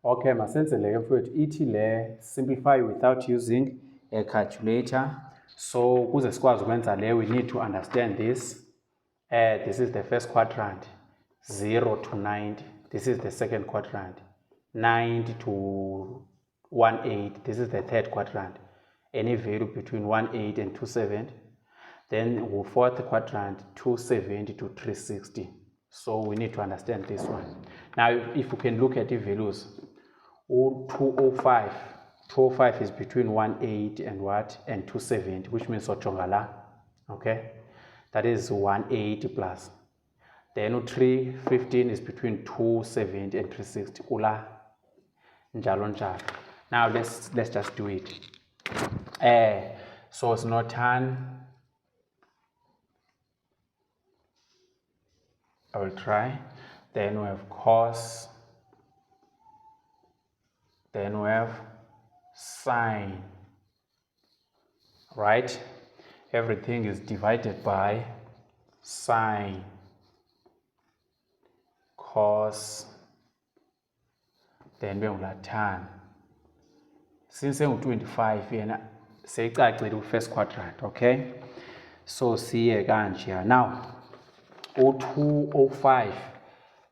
Okay, masenze le mfowethu ithi le simplify without using a calculator. So ukuze sikwazi ukwenza le, we need to understand this. This is the first quadrant, 0 to 90. This is the second quadrant, 90 to 18. This is the third quadrant, any value between 18 and 270. Then the fourth quadrant, 270 to 360. So we need to understand this one. Now, if we can look at the values, 205 is between 180 and what? And 270, which means Ochongala. Okay, that is 180 plus. Then 315 is between 270 and 360. Ula njalo njalo. Now let's just do it. So it's not tan. I will try. Then we have cos. Then we have sine. Right? Everything is divided by sine, cos, then we have tan. Since we have 25 here, say the first quadrant, okay? So see again. Now, 205,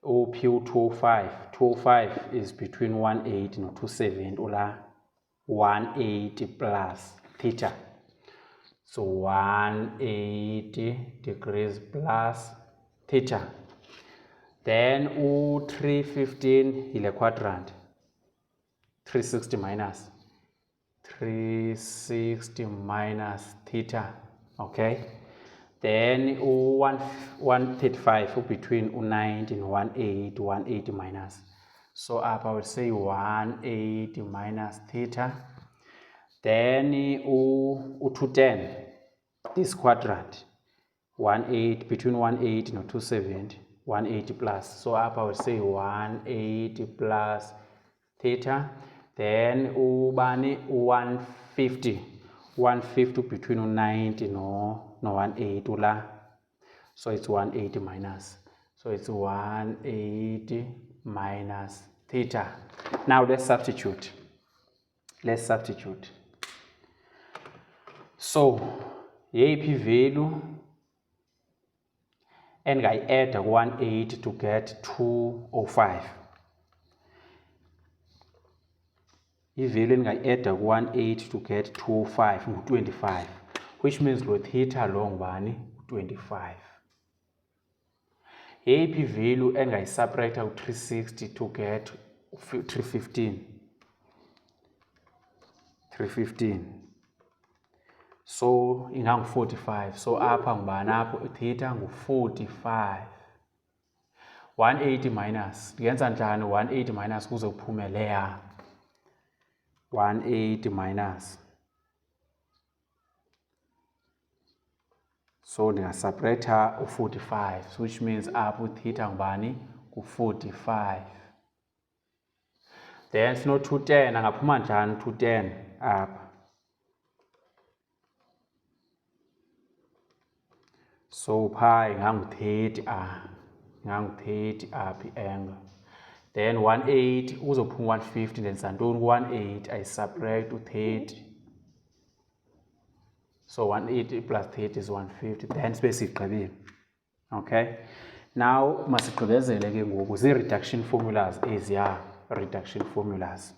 OP 205 is between 180 and 270, or 180 plus theta. So 180 degrees plus theta. Then 315 is a quadrant. 360 minus theta. Okay. Then 135 between 90 and 180 minus. So up I would say 180 minus theta. Then 210, this quadrant, 180 between 180 and 270, 180 plus. So up I would say 180 plus theta. Then 150 between 90 no 180 la. So it's 180 minus. So it's 180 minus theta. Now let's substitute. So yayiphi value and I add 180 to get 205. I-value and I add 180 to get 205 25, which means lo theta long bani 25. Yayiphi value and I separate out 360 to get 315. So ingang 45. So apha ngubani apho theta ngu-45. 180 minus yenza njani 180 minus kuze kuphume leya 180 minus. So ndingaseparata u-45, which means apho theta ngubani ku-45. Then sino 210 angaphuma njani 210 apha. So pi ingangu-30 apha i-angle. Then 180 uzophuma 150, then santoni 180 I subtract u-30. So 180 plus 30 is 150. Then sibe sigqibile. Okay. Now masigqibezele ke ngoku zii-reduction formulas eziya reduction formulas.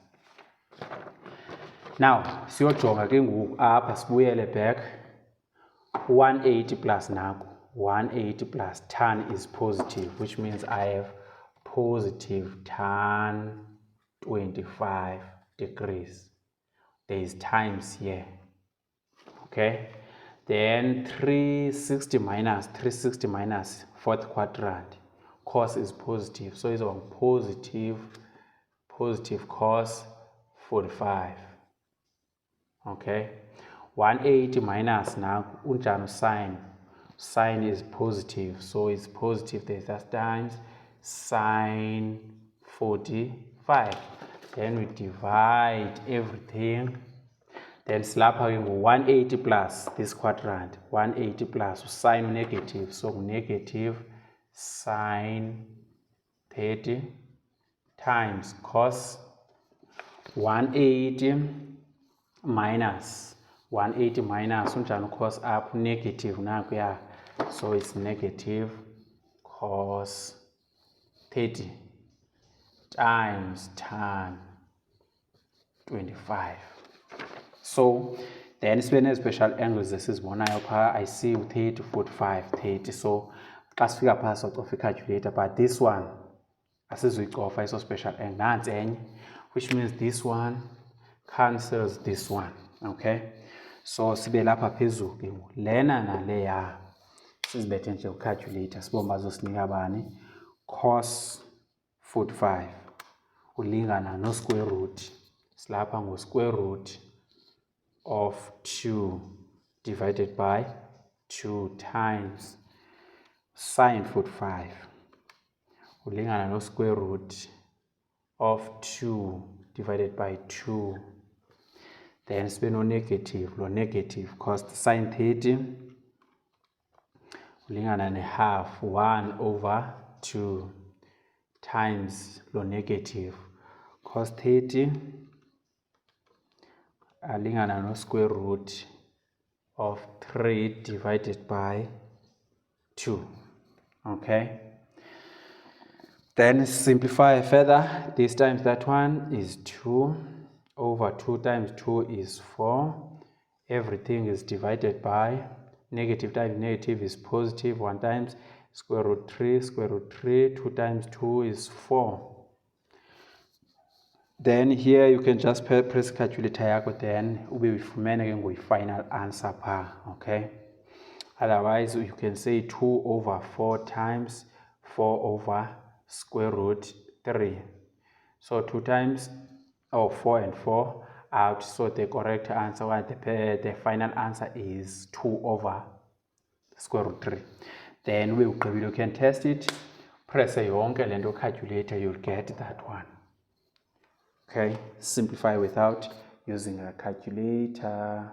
Now siyojonga ke ngoku apha sibuyele back. 180 plus naku 180 plus tan is positive, which means I have positive tan 25 degrees. There is times here. Okay. Then 360 minus fourth quadrant, cos is positive, so it's on positive cos 45. Okay. 180 minus now unjani sine is positive, so it's positive, there's that times sine 45. Then we divide everything. Then silapha ke ngu-180 plus this quadrant, 180 plus sine negative, so negative sine 30 times cos 180 minus 180 minus unjani cos up negative nakuya, so it's negative cos 30 times tan 25. So then sibe ne-special angles esizibonayo phaa, I see 30, 45, 30. So xa sifika phaa socofa i-calculator, but this one asizuyicofa iso special angle, nansi enye, which means this one cancels this one. Okay, so sibe lapha phezulu ke lena naleya sizibethe nje ucalculator sibone bazosinika bani. Cos 45 ulingana no square root, silapha ngo square root of 2 divided by 2 times sin 45 ulingana no square root of 2 divided by 2. Then sibe no negative, lo negative cos sin 30 ulingana ne half 1 over 2 times lo negative cos 30 alingana no square root of 3 divided by 2. Okay, then simplify further. This times that one is 2 over 2 times 2 is 4. Everything is divided by negative times negative is positive. 1 times square root 3, square root 3, 2 times 2 is 4. Then here you can just press calculator yakho, then ube uyifumene ke ngoyi-final answer phaa. Okay, otherwise you can say 2 over 4 times 4 over square root 3. So 2 times 4 and 4 out, so the correct answer, the final answer is 2 over square root 3. Then we you can test it, press yonke lento calculator, you'll get that one. Okay, simplify without using a calculator.